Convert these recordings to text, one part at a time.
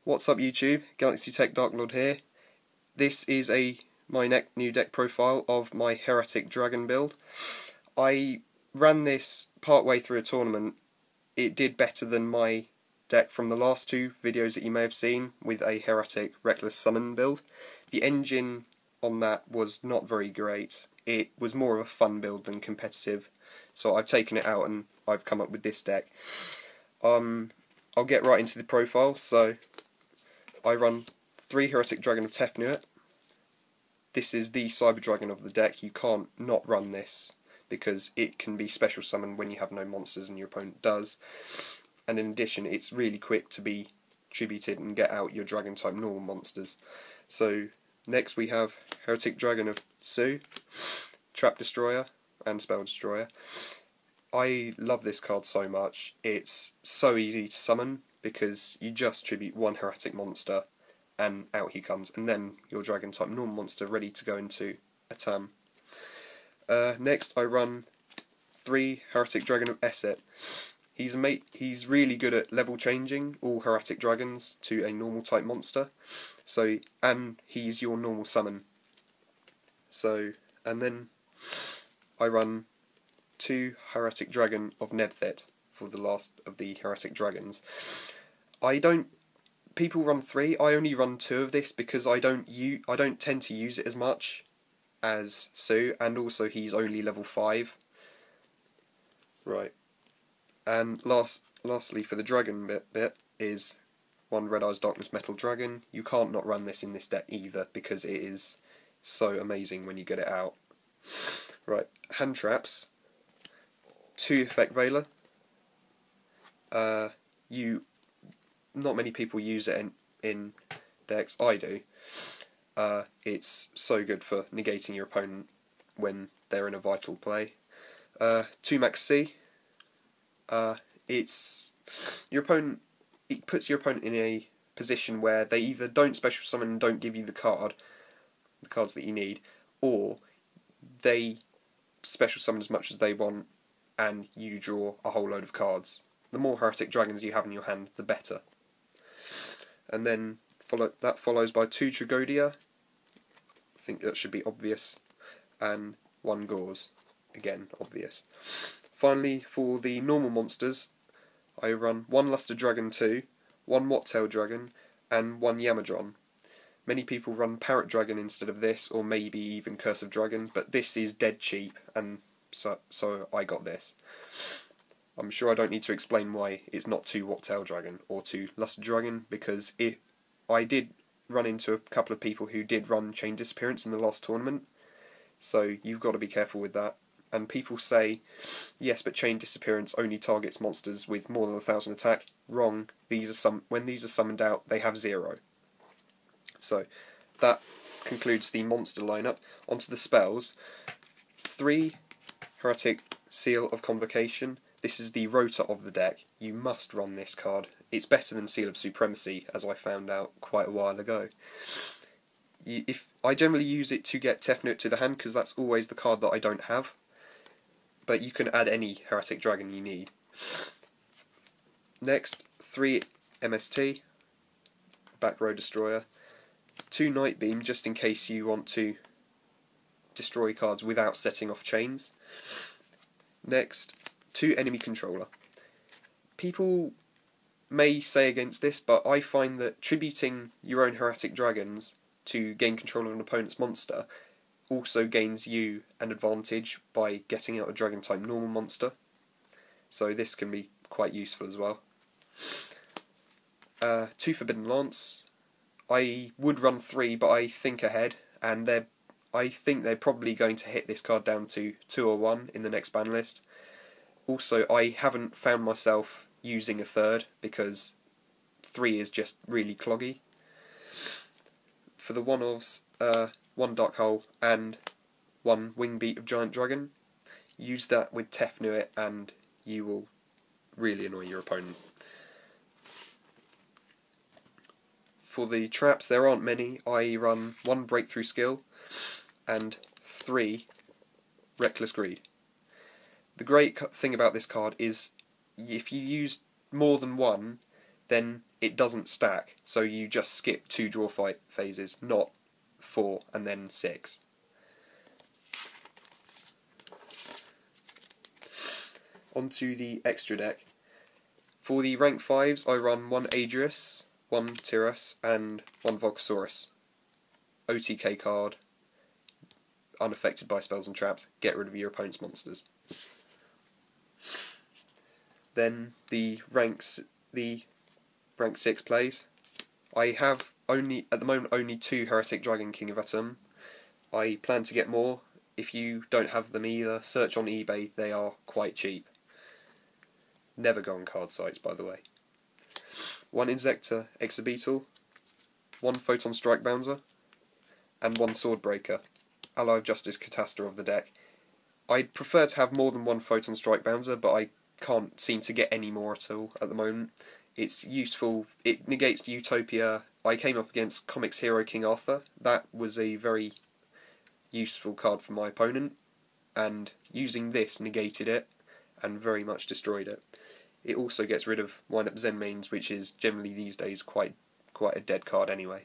What's up YouTube, Galaxy Tech Dark Lord here. This is my new deck profile of my Heretic Dragon build. I ran this part way through a tournament. It did better than my deck from the last two videos that you may have seen with a Heretic Reckless Summon build. The engine on that was not very great. It was more of a fun build than competitive, so I've taken it out and I've come up with this deck. I'll get right into the profile. So I run 3 Hieratic Dragon of Tefnuit. This is the Cyber Dragon of the deck. You can't not run this because it can be special summoned when you have no monsters and your opponent does. And in addition, it's really quick to be tributed and get out your dragon type normal monsters. So next we have Hieratic Dragon of Su, Trap Destroyer and Spell Destroyer. I love this card so much. It's so easy to summon because you just tribute one Heretic monster and out he comes, and then your dragon type normal monster ready to go into a turn. Next I run 3 Hieratic Dragon of Eset. He's really good at level changing all Hieratic dragons to a normal type monster. And he's your normal summon. And then I run 2 Hieratic Dragon of Nebthet for the last of the Hieratic Dragons. People run 3. I only run 2 of this because I don't tend to use it as much as Su, and also he's only level 5. Right. And lastly for the dragon bit is 1 Red Eyes Darkness Metal Dragon. You can't not run this in this deck either because it is so amazing when you get it out. Right, hand traps. 2 Effect Veiler. Not many people use it in decks. I do. It's so good for negating your opponent when they're in a vital play. 2 Maxx. It puts your opponent in a position where they either don't special summon and don't give you the cards that you need, or they special summon as much as they want and you draw a whole load of cards. The more Heretic Dragons you have in your hand, the better. And then that follows by 2 Tragodia. I think that should be obvious. And 1 Gorz. Again, obvious. Finally, for the normal monsters, I run 1 Luster Dragon 2, 1 Wattailedragon, and 1 Yamadron. Many people run Parrot Dragon instead of this, or maybe even Curse of Dragon, but this is dead cheap, and so I got this. I'm sure I don't need to explain why it's not 2 Wattailedragon or 2 Luster Dragon, because I did run into a couple of people who did run Chain Disappearance in the last tournament, so you've got to be careful with that. And people say, yes, but Chain Disappearance only targets monsters with more than 1,000 attack. Wrong. When these are summoned out, they have 0. So that concludes the monster lineup. Onto the spells. 3 Heretic Seal of Convocation. This is the rotor of the deck. You must run this card. It's better than Seal of Supremacy, as I found out quite a while ago. I generally use it to get Tefnuit to the hand, because that's always the card that I don't have. But you can add any Heretic Dragon you need. Next, 3 MST, Back Row Destroyer. 2 Night Beam, just in case you want to destroy cards without setting off chains. Next, 2 Enemy Controller. People may say against this, but I find that tributing your own Heretic Dragons to gain control of an opponent's monster also gains you an advantage by getting out a dragon type normal monster. So this can be quite useful as well. 2 Forbidden Lance. I would run 3, but I think ahead, and I think they're probably going to hit this card down to 2 or 1 in the next ban list. Also, I haven't found myself using a 3rd because 3 is just really cloggy. For the one-offs, 1 Dark Hole and 1 Wingbeat of Giant Dragon. Use that with Tefnuit and you will really annoy your opponent. For the traps, there aren't many. I run 1 Breakthrough Skill and 3 Reckless Greed. The great thing about this card is if you use more than 1, then it doesn't stack, so you just skip 2 draw fight phases, not 4 and then 6. Onto the extra deck. For the rank 5s, I run 1 Adrius, 1 Tyrus, and 1 Volcasaurus. OTK card, unaffected by spells and traps, get rid of your opponent's monsters. Then the rank 6 plays. I have at the moment only 2 Hieratic Dragon King of Atum. I plan to get more. If you don't have them either, search on eBay, they are quite cheap. Never go on card sites, by the way. 1 Insector Exobeetle, 1 Photon Strike Bouncer, and 1 Swordbreaker, Ally of Justice Cataster of the deck. I'd prefer to have more than 1 Photon Strike Bouncer, but I can't seem to get any more at all at the moment. It's useful, it negates Utopia. I came up against Comics Hero King Arthur. That was a very useful card for my opponent, and using this negated it and very much destroyed it. It also gets rid of Wind Up Zenmaines, which is generally these days quite a dead card anyway.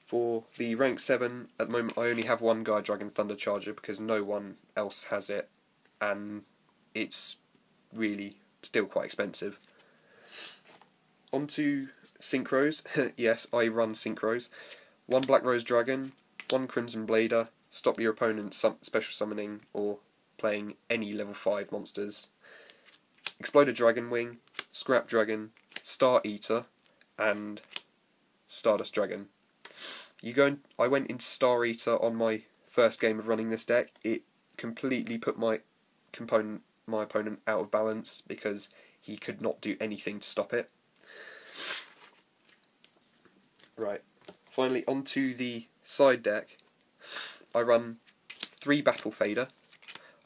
For the rank 7, at the moment I only have 1 Gaia Dragon Thunder Charger because no one else has it, and it's really still quite expensive. Onto Synchros. Yes, I run Synchros. 1 Black Rose Dragon, 1 Crimson Blader, stop your opponent special summoning or playing any level 5 monsters. Exploded Dragon Wing, Scrap Dragon, Star Eater, and Stardust Dragon. I went into Star Eater on my first game of running this deck. It completely put my opponent out of balance because he could not do anything to stop it. Right, finally onto the side deck. I run 3 Battle Fader.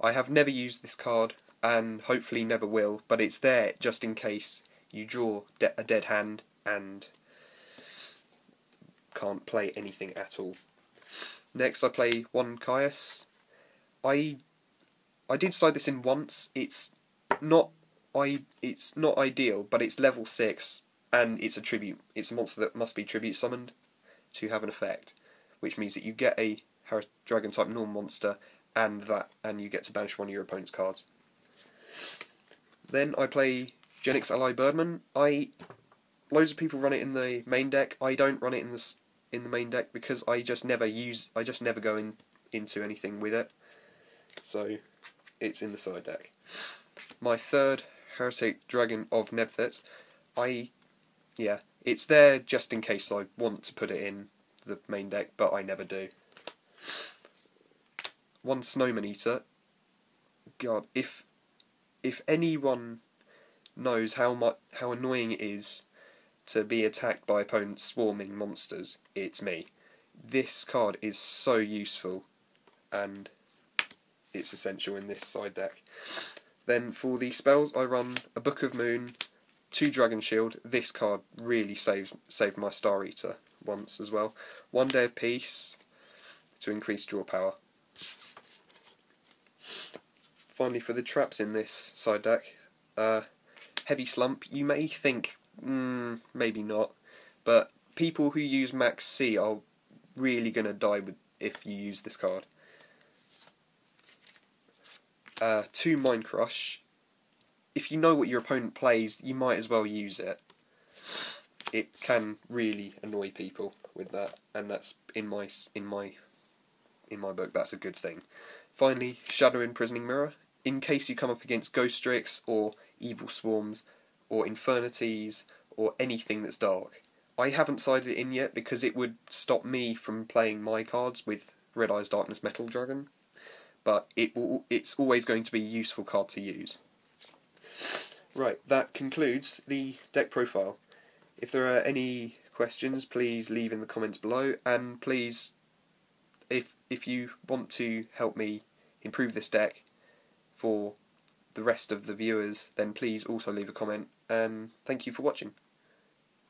I have never used this card and hopefully never will, but it's there just in case you draw a dead hand and can't play anything at all. Next I play 1 Caius. I did side this in once. It's not ideal, but it's level 6 and it's a tribute. It's a monster that must be tribute summoned to have an effect, which means that you get a Dragon type normal monster and you get to banish 1 of your opponent's cards. Then I play Genex Ally Birdman. Loads of people run it in the main deck. I don't run it in the main deck because I just never go into anything with it. So it's in the side deck. My 3rd Heretic Dragon of Nebthet. It's there just in case I want to put it in the main deck, but I never do. 1 Snowman Eater. God, if anyone knows how annoying it is to be attacked by opponents swarming monsters, it's me. This card is so useful, and it's essential in this side deck. Then for the spells, I run a Book of Moon, 2 Dragon Shield. This card really saved my Star Eater once as well. 1 Day of Peace to increase draw power. Finally, for the traps in this side deck, Heavy Slump. You may think, maybe not, but people who use Maxx are really going to die if you use this card. 2 Mind Crush. If you know what your opponent plays, you might as well use it. It can really annoy people with that, and that's in my book that's a good thing. Finally, Shadow Imprisoning Mirror. In case you come up against Ghost Strix or Evil Swarms or Infernities or anything that's dark. I haven't sided it in yet because it would stop me from playing my cards with Red Eyes Darkness Metal Dragon, but it's always going to be a useful card to use. Right, that concludes the deck profile. If there are any questions, please leave in the comments below, and please, if you want to help me improve this deck for the rest of the viewers, then please also leave a comment, and thank you for watching.